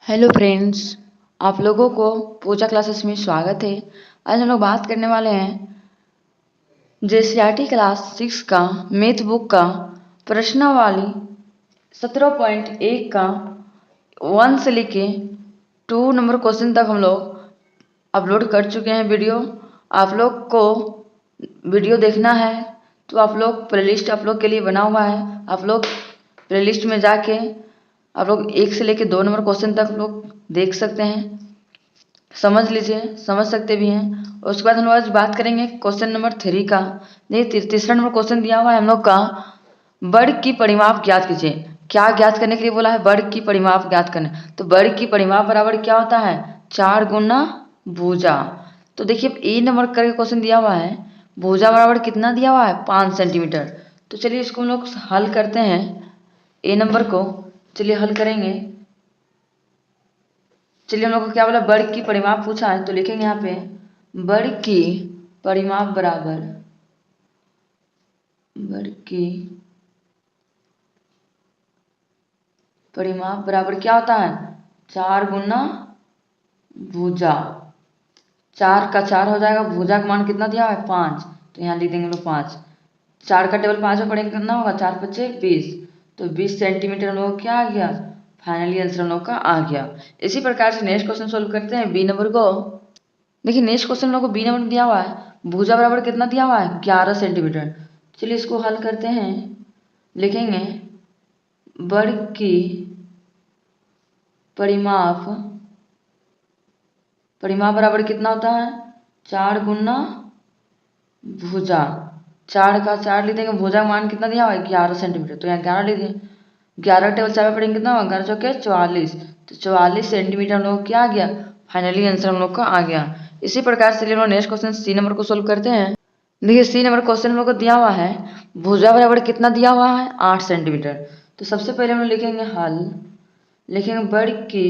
Hello friends, आप लोगों को पूजा क्लासेस में स्वागत है। आज हम लोग बात करने वाले हैं जेसीईआरटी क्लास 6 का मैथ बुक का प्रश्नावली 17.1 का 1 से लेके 2 नंबर क्वेश्चन तक हम लोग अपलोड कर चुके हैं वीडियो। आप लोग को वीडियो देखना है तो आप लोग प्लेलिस्ट आप लोग के लिए बना हुआ है। आप लोग प्लेलिस्ट में जाके आप लोग 1 से लेके 2 नंबर क्वेश्चन तक लोग देख सकते हैं, समझ लीजिए, समझ सकते भी हैं। और उसके बाद हम लोग आज बात करेंगे क्वेश्चन नंबर 3 का। देखिए तीसरा नंबर क्वेश्चन दिया हुआ है हम लोग का, वर्ग की परिमाप ज्ञात कीजिए। क्या ज्ञात करने के लिए बोला है? वर्ग की परिमाप ज्ञात करने। तो वर्ग की परिमाप बराबर क्या होता है? 4 गुना भुजा। तो देखिए ए नंबर करके क्वेश्चन दिया हुआ है, भुजा बराबर कितना दिया हुआ है? 5 सेंटीमीटर। तो चलिए इसको हम लोग हल करते हैं। ए नंबर को चलिए हल करेंगे। चलिए हम लोग को क्या बोला? वर्ग की परिमाप पूछा है तो लिखेंगे यहाँ पे वर्ग की परिमाप बराबर वर्ग की परिमाप बराबर क्या होता है? 4 गुना भुजा। 4 का 4 हो जाएगा, भुजा का मान कितना दिया हुआ है? 5। तो यहाँ लिख देंगे हम लोग 5। 4 का टेबल 5 में पढ़ेंगे कितना होगा? 4 पच्चे 20। तो 20 सेंटीमीटर हम लोग क्या आ गया? फाइनली आंसर हम लोग का आ गया। इसी प्रकार से नेक्स्ट क्वेश्चन सोल्व करते हैं बी नंबर को। देखिए नेक्स्ट क्वेश्चन हम लोग को बी नंबर में दिया हुआ है, भुजा बराबर कितना दिया हुआ है? 11 सेंटीमीटर। चलिए इसको हल करते हैं। लिखेंगे वर्ग की परिमाप बराबर कितना होता है? 4 गुना भुजा। 4 का 4 लिख देंगे, भुजा का मान कितना दिया हुआ है? 11 सेंटीमीटर। तो यहाँ 11 लिख देंगे। 11 टेबल 4 में पढ़ेंगे कितना होगा? 11 चौके 44। तो 44 सेंटीमीटर हम लोग क्या आ गया? फाइनली आंसर हम लोग का आ गया। इसी प्रकार से हम लोग नेक्स्ट क्वेश्चन सी नंबर को सोल्व करते हैं। देखिए सी नंबर क्वेश्चन हम लोग को दिया हुआ है, भुजा बराबर कितना दिया हुआ है? 8 सेंटीमीटर। तो सबसे पहले हम लोग लिखेंगे हल। लिखेंगे वर्ग की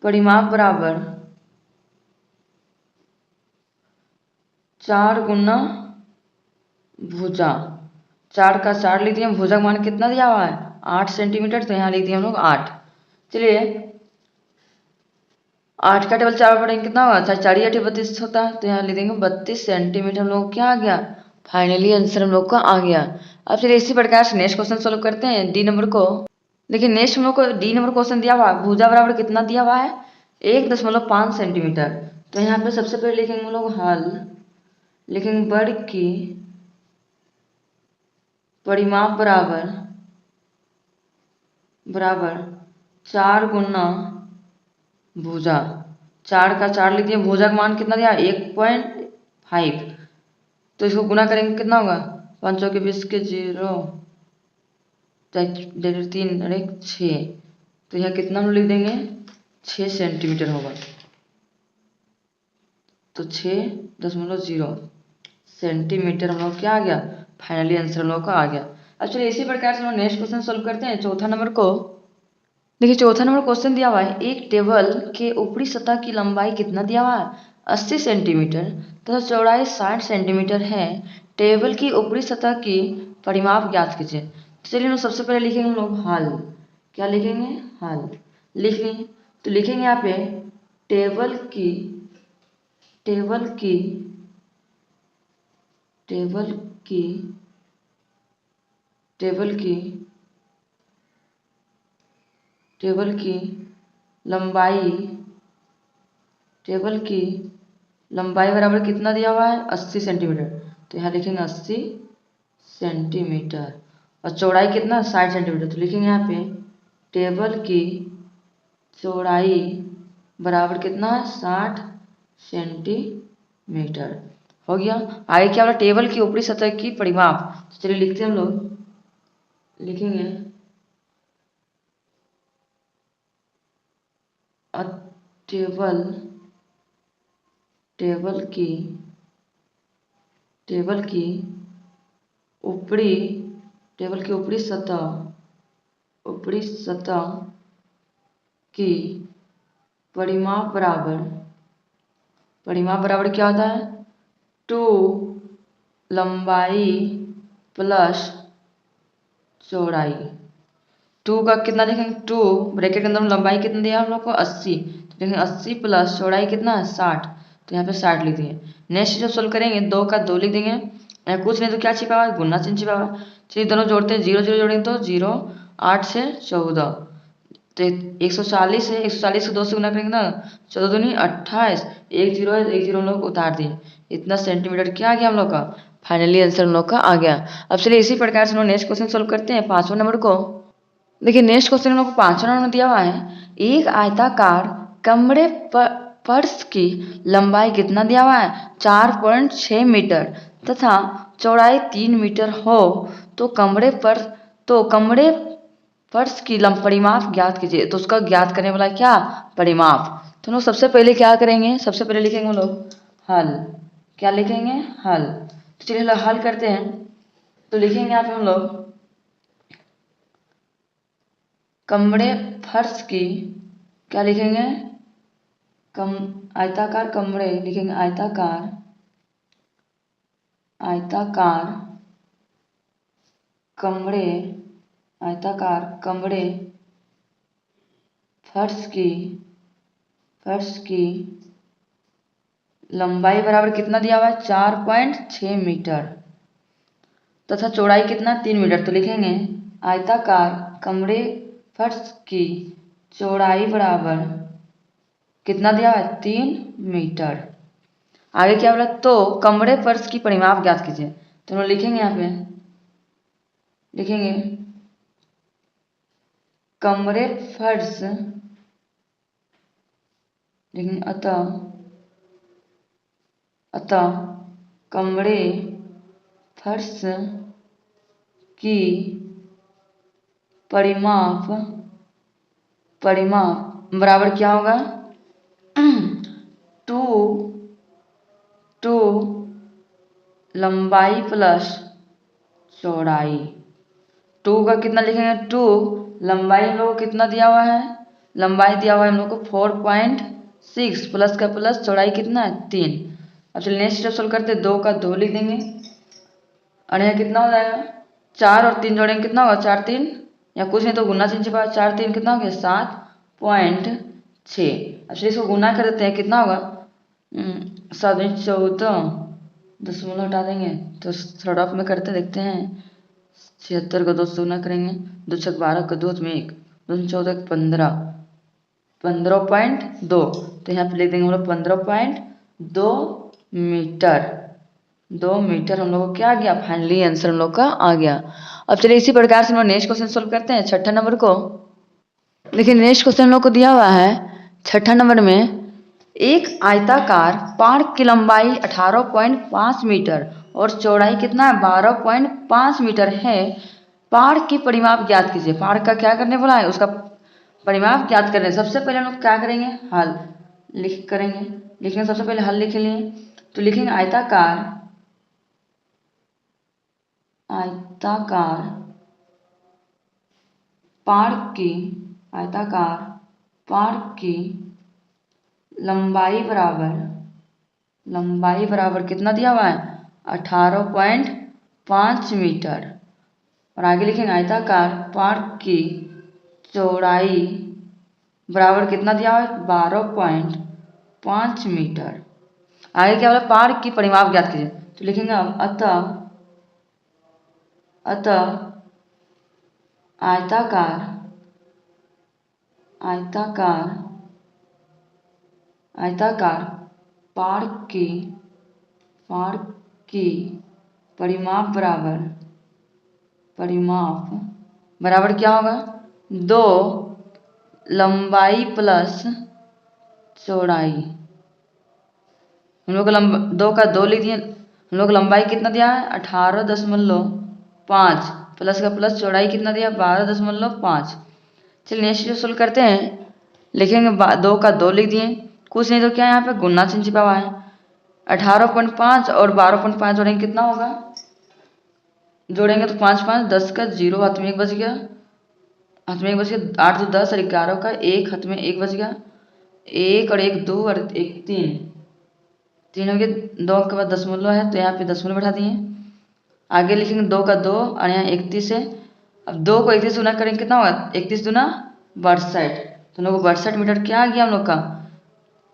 परिमाप बराबर 4 गुना भुजा। 4 का 4 लिख दिए, भुजा का मान कितना दिया हुआ है? 8 सेंटीमीटर। तो यहाँ लिख दिए हम लोग 8। चलिए 8 का टेबल 4 में पढ़ेंगे कितना होगा? 4 8 32 होता है। तो यहाँ लिख देंगे 32 सेंटीमीटर हम लोग क्या आ गया? फाइनली आंसर हम लोग का आ गया। अब चलिए इसी प्रकार से नेक्स्ट क्वेश्चन सोल्व करते हैं डी नंबर को। देखिए नेक्स्ट हम लोग को डी नंबर क्वेश्चन दिया हुआ है, भुजा बराबर कितना दिया हुआ है? 1.5 सेंटीमीटर। तो यहाँ पे सबसे पहले लिखेंगे हम लोग हल। लिखेंगे वर्ग की परिमाप बराबर 4 गुना भुजा। 4 का 4 लिख दिए, भुजा का मान कितना दिया? 1.5। तो इसको गुना करेंगे कितना होगा? 5 के 20 के 0 3 और 1 6। तो यहाँ कितना हम लिख देंगे? 6 सेंटीमीटर होगा। तो 6.0 सेंटीमीटर हम लोग क्या आ गया? फाइनली आंसर हम लोग का आ गया। अब चलिए इसी प्रकार से हम नेक्स्ट क्वेश्चन सोल्व करते हैं चौथा नंबर को। देखिए चौथा नंबर क्वेश्चन दिया हुआ है, एक टेबल के ऊपरी सतह की लंबाई कितना दिया हुआ है? 80 सेंटीमीटर तथा चौड़ाई 60 सेंटीमीटर है। टेबल की ऊपरी सतह की परिमाप ज्ञात कीजिए। तो चलिए हम सबसे पहले लिखेंगे हम लोग हल। क्या लिखेंगे? हल लिखेंगे। तो लिखेंगे यहाँ पे टेबल की टेबल की टेबल की टेबल की टेबल की लंबाई टेबल की लंबाई बराबर कितना दिया हुआ है? 80 सेंटीमीटर। तो यहाँ लिखेंगे 80 सेंटीमीटर। और चौड़ाई कितना? 60 सेंटीमीटर। तो लिखेंगे यहाँ पे टेबल की चौड़ाई बराबर कितना है? 60 सेंटीमीटर। हो गया। आगे क्या बोला? टेबल की ऊपरी सतह की परिमाप। तो चलिए लिखते हैं हम लोग। लिखेंगे टेबल टेबल की टेबल की ऊपरी ऊपरी सतह की परिमाप बराबर क्या होता है? 2 लंबाई प्लस चौड़ाई। 2 का कितना लिखेंगे 2 ब्रैकेट के अंदर लंबाई कितना दिया हम लोग को 80, तो लिखेंगे 80 प्लस चौड़ाई कितना है 60, तो यहाँ पे 60 लिख दिए। नेक्स्ट जब सोल्व करेंगे 2 का 2 लिख देंगे, कुछ नहीं तो क्या छिपा हुआ है गुना चिन्ह छिपा हुआ है। चलिए दोनों जोड़ते हैं, 0 0 जोड़ेंगे तो 0, 8 से 14, तो 140 है, 140 को 2 से गुना करेंगे ना 14 दूनी 28, 1 0 है, 1 0 हम लोग उतार दिए, इतना सेंटीमीटर क्या आ गया हम लोग का, फाइनली आंसर हम लोग का आ गया। अब चलिए इसी प्रकार से हम लोग नेक्स्ट क्वेश्चन सोल्व करते हैं 5वां नंबर को। देखिए नेक्स्ट क्वेश्चन हम लोग को 5वां नंबर दिया हुआ है, एक आयताकार कमरे फर्श की लंबाई कितना दिया हुआ है 4.6 मीटर तथा चौड़ाई 3 मीटर हो, तो कमरे फर्श की परिमाप ज्ञात कीजिए। तो उसका ज्ञात करने वाला क्या परिमाप, तो हम लोग सबसे पहले क्या करेंगे, सबसे पहले लिखेंगे हम लोग हल, क्या लिखेंगे हल। तो चलिए हल करते हैं, तो लिखेंगे यहाँ पे हम लोग कमरे फर्श की क्या लिखेंगे आयताकार कमरे लिखेंगे, आयताकार कमरे फर्श की लंबाई बराबर कितना दिया हुआ है 4.6 मीटर तथा चौड़ाई कितना 3 मीटर, तो लिखेंगे आयताकार कमरे फर्श की चौड़ाई बराबर कितना दिया हुआ है 3 मीटर। आगे क्या बोला, तो कमरे फर्श की परिमाप ज्ञात कीजिए। तो हम लिखेंगे यहाँ पे लिखेंगे कमरे फर्श, लेकिन अतः कमरे फर्श की परिमाप बराबर क्या होगा 2 लंबाई प्लस चौड़ाई। 2 का कितना लिखेंगे 2 लंबाई हम लोग को कितना दिया हुआ है, लंबाई दिया हुआ है हम लोग को 4.6 प्लस का प्लस चौड़ाई कितना है 3। अब चलिए नेक्स्ट स्टेप सोल्व करते हैं, 2 का 2 लिख देंगे और यहाँ कितना हो जाएगा 4 और 3 जोड़ेंगे कितना होगा 4 3, या कुछ नहीं तो गुना चिन्ह छिपा 4 3 कितना हो गया 7.6। अब चलिए इसको गुना कर देते हैं, कितना होगा 7 14, दशमलव हटा देंगे तो थर्ड ऑफ में करते देखते हैं, 76 को 2 से गुना करेंगे, 2 6 12 का 2 में 1, 2 14 15, 15.2, तो यहाँ पे लिख देंगे हम लोग 15.2 मीटर। 2 मीटर हम लोग को क्या आ गया, फाइनली आंसर हम लोग का आ गया। अब चलिए इसी प्रकार से हम लोग नेक्स्ट क्वेश्चन सोल्व करते हैं 6ठा नंबर को। देखिए नेक्स्ट क्वेश्चन हम लोग को दिया हुआ है 6ठा नंबर में, एक आयताकार पार्क की लंबाई 18.5 मीटर और चौड़ाई कितना है 12.5 मीटर है, पार्क की परिमाप ज्ञात कीजिए। पार्क का क्या करने बोला है, उसका परिमाप ज्ञात करने। सबसे पहले हम लोग क्या करेंगे हल लिखेंगे, सबसे पहले हल लिख लिए, तो लिखेंगे आयताकार पार्क की लंबाई बराबर कितना दिया हुआ है 18.5 मीटर, और आगे लिखेंगे आयताकार पार्क की चौड़ाई बराबर कितना दिया हुआ है 12.5 मीटर। आगे क्या बोला पार्क की परिमाप ज्ञात कीजिए, तो लिखेंगे अब अतः आयताकार पार्क की परिमाप बराबर क्या होगा 2 लंबाई प्लस चौड़ाई। हम लोग 2 का 2 लिख दिए, हम लोग लंबाई कितना दिया है 18.5 प्लस का प्लस चौड़ाई कितना दिया 12.5। चलिए नेक्स्ट सोल्व करते हैं, लिखेंगे 2 का 2 लिख दिए, कुछ नहीं तो क्या यहाँ पे गुना चिन्ह छिपा हुआ है, 18.5 और 12.5 जोड़ेंगे कितना होगा, जोड़ेंगे तो 5 5 10 का 0 हाथ में 1 बच गया, 8 2 10 और 11 का 1 हाथ में 1 बच गया, 1 और 1 2 और 1 3 हो गया, 2 के बाद दशमलव है तो यहाँ पे दशमलव बैठा दिए। आगे लिखेंगे 2 का 2 और यहाँ 31 है, अब 2 को 31 गुना करेंगे कितना होगा, 31 दूना 62, तो हम लोग को 62 मीटर क्या आ गया हम लोग का,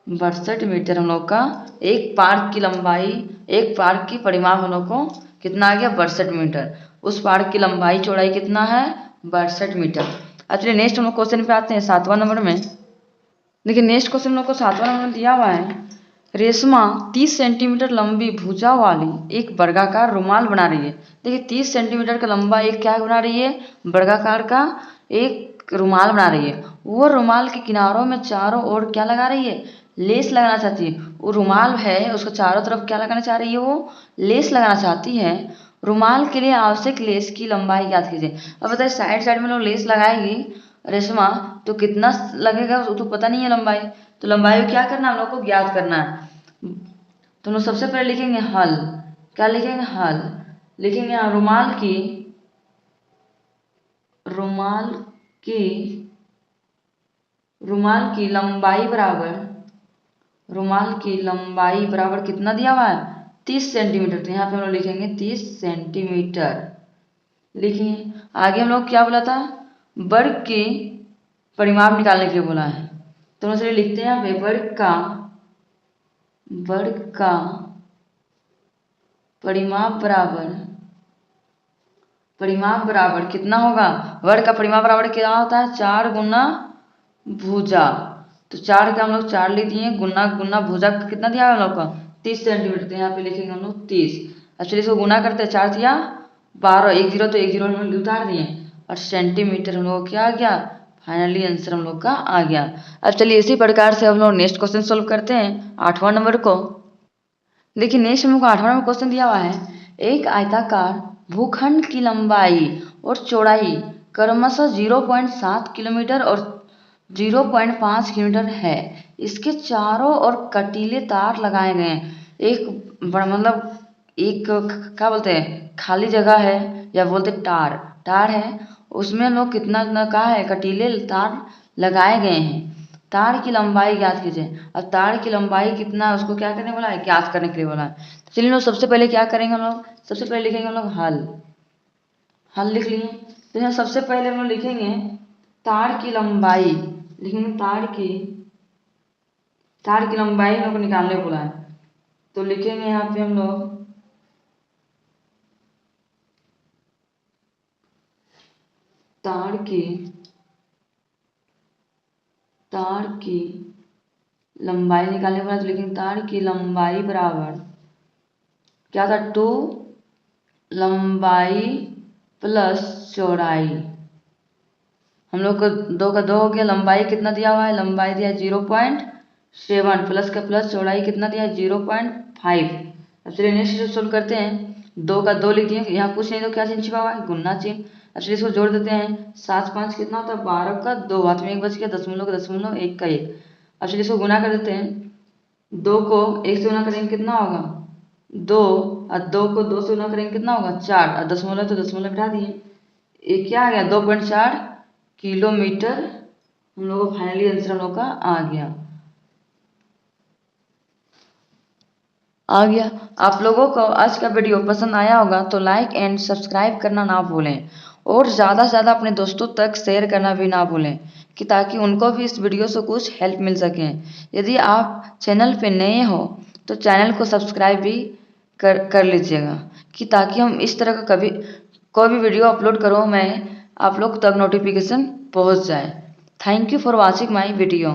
62 मीटर हम लोग का एक पार्क की लंबाई, एक पार्क की परिमाप हम लोग को कितना आ गया, 62 मीटर। उस पार्क की लंबाई चौड़ाई कितना है, 62 मीटर। अब चलिए नेक्स्ट हम लोग क्वेश्चन पे आते हैं 7वां नंबर में। देखिए नेक्स्ट क्वेश्चन हम लोग को 7वां नंबर में दिया हुआ है, रेशमा 30 सेंटीमीटर लंबी भुजा वाली एक वर्गाकार रुमाल बना रही है। देखिए 30 सेंटीमीटर का लंबा एक क्या बना रही है, वर्गाकार का एक रुमाल बना रही है। वो रुमाल के किनारों में चारों ओर क्या लगा रही है, लेस लगाना चाहती है। वो रुमाल है उसको चारों तरफ क्या लगाना चाह रही है, वो लेस लगाना चाहती है। रुमाल के लिए आवश्यक लेस की लंबाई ज्ञात कीजिए। अब बताइए साइड साइड में लोग लेस लगाएगी रेशमा, तो कितना लगेगा उसको तो पता नहीं है लंबाई, तो लंबाई को क्या करना है, हम लोग को ज्ञात करना है। तो हम लोग सबसे पहले लिखेंगे हल, क्या लिखेंगे, हल लिखेंगे यहाँ रुमाल की लंबाई बराबर, रुमाल की लंबाई बराबर कितना दिया हुआ है, 30 सेंटीमीटर। तो यहाँ पे हम लोग लिखेंगे 30 सेंटीमीटर। लिखिए आगे हम लोग क्या बोला था, वर्ग के परिमाप निकालने के लिए बोला है। तो हम चलिए लिखते हैं यहाँ पे वर्ग का परिमाप बराबर कितना होगा, वर्ग का परिमाप बराबर क्या होता है, 4 गुना भुजा। तो 4 का हम लोग 4 लिख दिए, गुना गुना भुजा कितना दिया है हम लोग का, 30 सेंटीमीटर। तो यहाँ पे लिखेंगे हम लोग 30। अब चलिए इसको गुना करते हैं, 4 दिया 12, 1 0 तो 1 0 हम लोग उतार दिए, और सेंटीमीटर हम लोग क्या आ गया, फाइनली आंसर हम लोग का आ गया। अब चलिए इसी प्रकार से हम लोग नेक्स्ट क्वेश्चन सोल्व करते हैं 8वां नंबर को। देखिए नेक्स्ट हम लोग को 8वां नंबर क्वेश्चन दिया हुआ है, एक आयताकार भूखंड की लंबाई और चौड़ाई क्रमशः 0.7 किलोमीटर और 0.5 किलोमीटर है। इसके चारों ओर कटीले तार लगाए गए हैं। एक बड़ा मतलब एक क्या बोलते हैं खाली जगह है, या बोलते टार है, उसमें लोग कितना कहा है, कटीले तार लगाए गए हैं। तार की लंबाई ज्ञात कीजिए। अब तार की लंबाई कितना है उसको क्या करने बोला है, ज्ञात करने के लिए बोला है। तो चलिए लोग सबसे पहले क्या करेंगे, हम लोग सबसे पहले लिखेंगे हम लोग हल लिख लिए। तो यहाँ सबसे पहले हम लोग लिखेंगे तार की लंबाई, लिखेंगे तार की लंबाई हम लोग को निकालने बोला है। तो लिखेंगे यहाँ पे हम लोग तार की लंबाई निकालने वाला, तो लेकिन तार की लंबाई बराबर क्या था, 2 लंबाई प्लस चौड़ाई। हम लोग को 2 का 2 हो गया, लंबाई कितना दिया हुआ है, लंबाई दिया 0.7, प्लस का प्लस चौड़ाई कितना दिया है 0.5। अब चलिए नेक्स्ट सोल्व करते हैं। 2 का 2 लिख दिए, यहाँ कुछ नहीं तो क्या चिन्ह छिपा हुआ है, गुना चिन्ह। अब चलिए इसको जोड़ देते हैं, 7 5 कितना होता है 12 का 2, हाथ में 1 बच गया, दशमलव का दशमलव 1 का 1। अब चलिए इसको गुना कर देते हैं, 2 को 1 से गुना करेंगे कितना होगा 2, और 2 को 2 से गुना करेंगे कितना होगा 4, और दशमलव तो दशमलव बिठा दिए, ये क्या आ गया 2.4 किलोमीटर। हम लोग को फाइनली आंसर हम लोग का आ गया। आप लोगों को आज का वीडियो पसंद आया होगा तो लाइक एंड सब्सक्राइब करना ना भूलें, और ज़्यादा से ज़्यादा अपने दोस्तों तक शेयर करना भी ना भूलें, कि ताकि उनको भी इस वीडियो से कुछ हेल्प मिल सके। यदि आप चैनल पे नए हो तो चैनल को सब्सक्राइब भी कर लीजिएगा, कि ताकि हम इस तरह का कभी कोई भी वीडियो अपलोड करो मैं आप लोग तक नोटिफिकेशन पहुंच जाए। Thank you for watching my video.